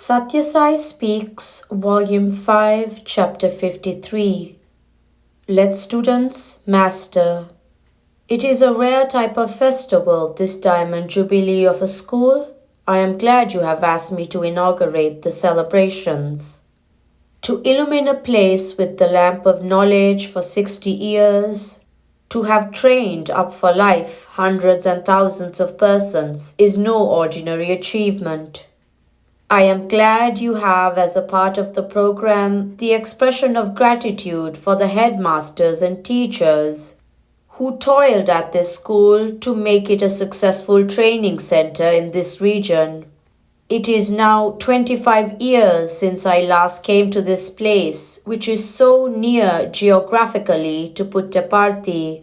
Sathya Sai Speaks, Volume 5, Chapter 53. Let students master. It is a rare type of festival, this Diamond Jubilee of a school. I am glad you have asked me to inaugurate the celebrations. To illumine a place with the lamp of knowledge for 60 years, to have trained up for life hundreds and thousands of persons is no ordinary achievement. I am glad you have, as a part of the program, the expression of gratitude for the headmasters and teachers who toiled at this school to make it a successful training center in this region. It is now 25 years since I last came to this place, which is so near geographically to Puttaparthi.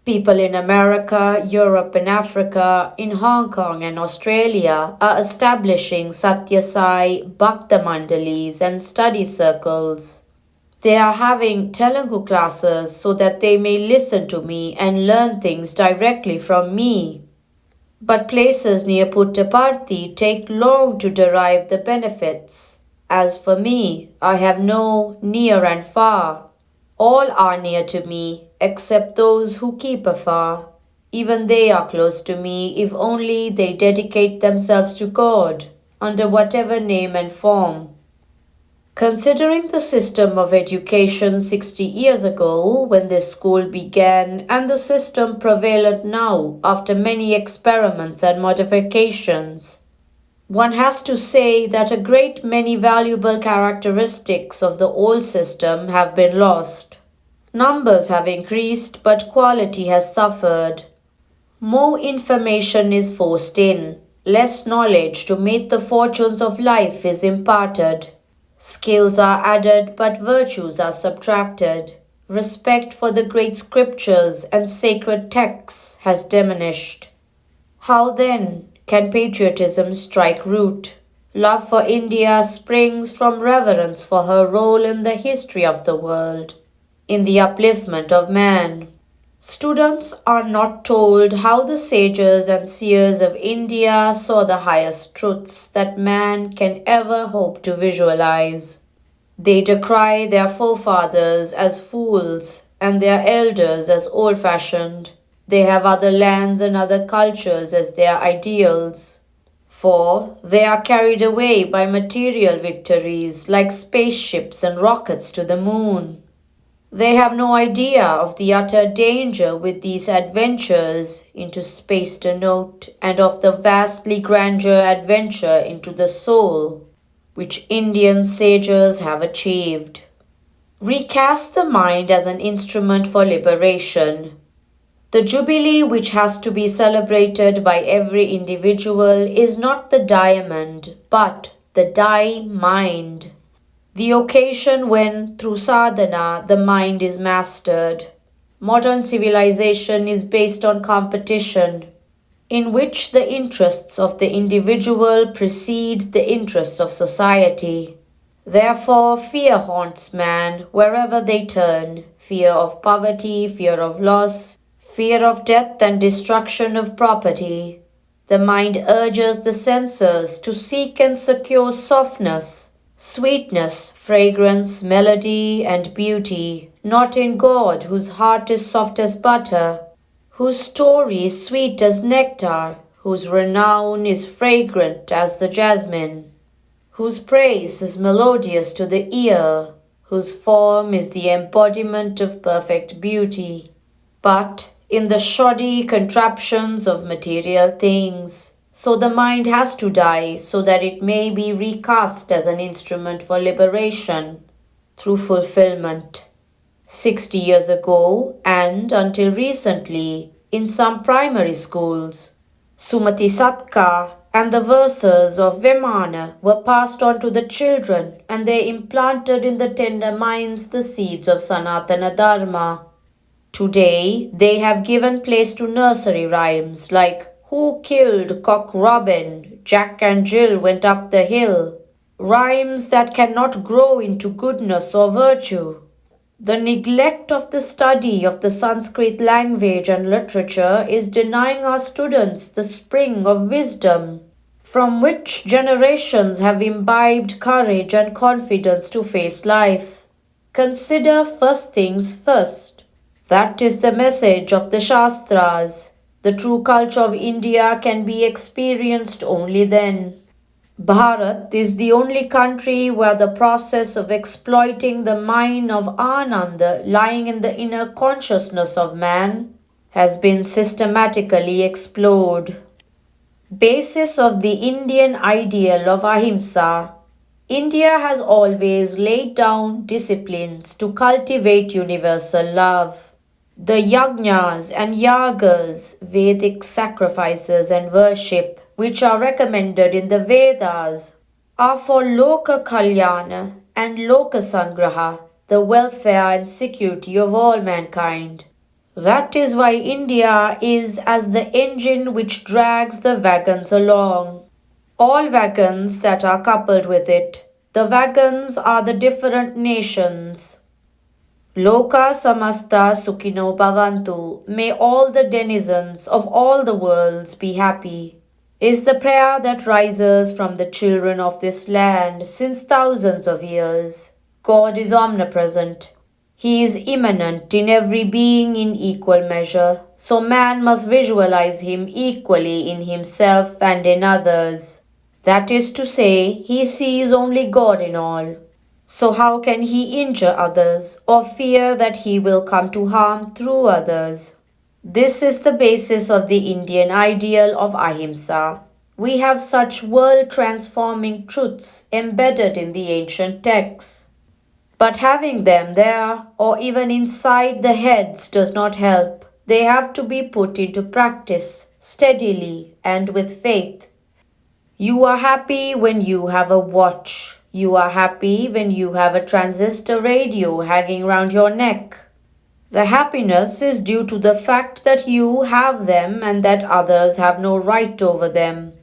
People in America, Europe and Africa, in Hong Kong and Australia are establishing Sathya Sai, Bhakta Mandalis and study circles. They are having Telugu classes so that they may listen to me and learn things directly from me. But places near Puttaparthi take long to derive the benefits. As for me, I have no near and far. All are near to me, except those who keep afar. Even they are close to me if only they dedicate themselves to God, under whatever name and form. Considering the system of education 60 years ago when this school began and the system prevalent now after many experiments and modifications, one has to say that a great many valuable characteristics of the old system have been lost. Numbers have increased, but quality has suffered. More information is forced in, less knowledge to make the fortunes of life is imparted. Skills are added, but virtues are subtracted. Respect for the great scriptures and sacred texts has diminished. How then can patriotism strike root? Love for India springs from reverence for her role in the history of the world, in the upliftment of man. Students are not told how the sages and seers of India saw the highest truths that man can ever hope to visualize. They decry their forefathers as fools and their elders as old-fashioned. They have other lands and other cultures as their ideals. For they are carried away by material victories like spaceships and rockets to the moon. They have no idea of the utter danger with these adventures into space to note and of the vastly grander adventure into the soul, which Indian sages have achieved. Recast the mind as an instrument for liberation. The jubilee which has to be celebrated by every individual is not the diamond, but the mind. The occasion when, through sadhana, the mind is mastered. Modern civilization is based on competition, in which the interests of the individual precede the interests of society. Therefore, fear haunts man wherever they turn, fear of poverty, fear of loss, fear of death and destruction of property. The mind urges the senses to seek and secure softness, sweetness, fragrance, melody, and beauty, not in God, whose heart is soft as butter, whose story is sweet as nectar, whose renown is fragrant as the jasmine, whose praise is melodious to the ear, whose form is the embodiment of perfect beauty, but in the shoddy contraptions of material things. So the mind has to die so that it may be recast as an instrument for liberation through fulfillment. 60 years ago and until recently, in some primary schools, Sumati Satka and the verses of Vemana were passed on to the children and they implanted in the tender minds the seeds of Sanatana Dharma. Today, they have given place to nursery rhymes like "Who killed Cock Robin? Jack and Jill went up the hill." Rhymes that cannot grow into goodness or virtue. The neglect of the study of the Sanskrit language and literature is denying our students the spring of wisdom. from which generations have imbibed courage and confidence to face life. Consider first things first. That is the message of the Shastras. The true culture of India can be experienced only then. Bharat is the only country where the process of exploiting the mine of Ananda lying in the inner consciousness of man has been systematically explored. Basis of the Indian ideal of ahimsa. India has always laid down disciplines to cultivate universal love. The yajnas and yagas, Vedic sacrifices and worship, which are recommended in the Vedas, are for Loka Kalyana and Loka Sangraha, the welfare and security of all mankind. That is why India is as the engine which drags the wagons along. All wagons that are coupled with it. The wagons are the different nations. Loka samasta sukhino bhavantu. May all the denizens of all the worlds be happy, is the prayer that rises from the children of this land since thousands of years. God is omnipresent. He is immanent in every being in equal measure, so man must visualize him equally in himself and in others. That is to say, he sees only God in all. So how can he injure others or fear that he will come to harm through others? This is the basis of the Indian ideal of ahimsa. We have such world-transforming truths embedded in the ancient texts. But having them there or even inside the heads does not help. They have to be put into practice steadily and with faith. You are happy when you have a watch. You are happy when you have a transistor radio hanging round your neck. The happiness is due to the fact that you have them and that others have no right over them.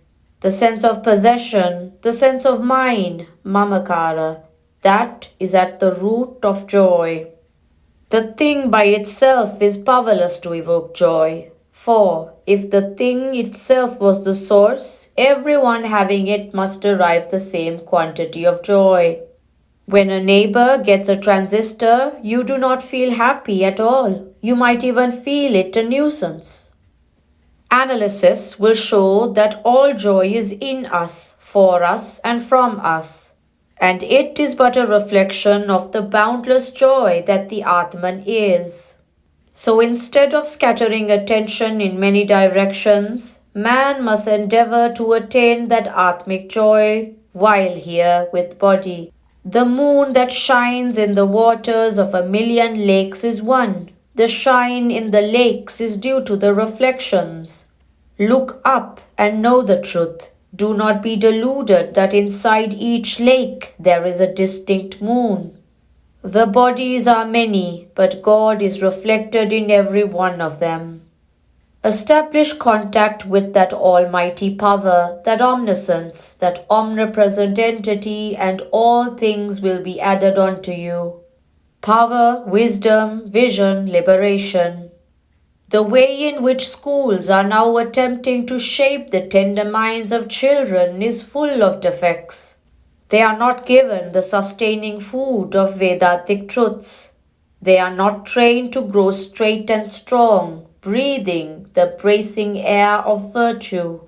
The sense of possession, the sense of mine, mamakara, that is at the root of joy. The thing by itself is powerless to evoke joy. For if the thing itself was the source, everyone having it must derive the same quantity of joy. When a neighbor gets a transistor, you do not feel happy at all. You might even feel it a nuisance. Analysis will show that all joy is in us, for us, and from us. And it is but a reflection of the boundless joy that the Atman is. So instead of scattering attention in many directions, man must endeavor to attain that Atmic joy while here with body. The moon that shines in the waters of 1,000,000 lakes is one. The shine in the lakes is due to the reflections. Look up and know the truth. Do not be deluded that inside each lake there is a distinct moon. The bodies are many, but God is reflected in every one of them. Establish contact with that almighty power, that omniscience, that omnipresent entity, and all things will be added unto you. Power, wisdom, vision, liberation. The way in which schools are now attempting to shape the tender minds of children is full of defects. They are not given the sustaining food of Vedantic truths. They are not trained to grow straight and strong, breathing the bracing air of virtue.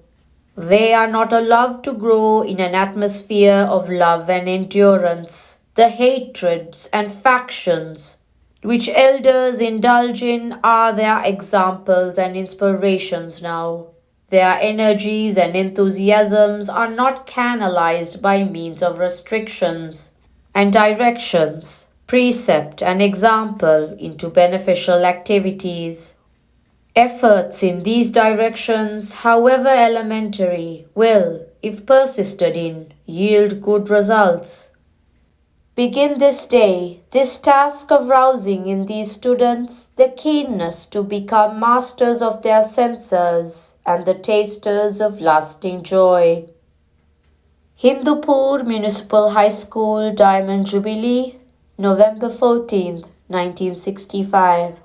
They are not allowed to grow in an atmosphere of love and endurance. The hatreds and factions which elders indulge in are their examples and inspirations now. Their energies and enthusiasms are not canalized by means of restrictions and directions, precept and example into beneficial activities. Efforts in these directions, however elementary, will, if persisted in, yield good results. Begin this day this task of rousing in these students the keenness to become masters of their senses and the tasters of lasting joy. Hindupur Municipal High School Diamond Jubilee, November 14th, 1965.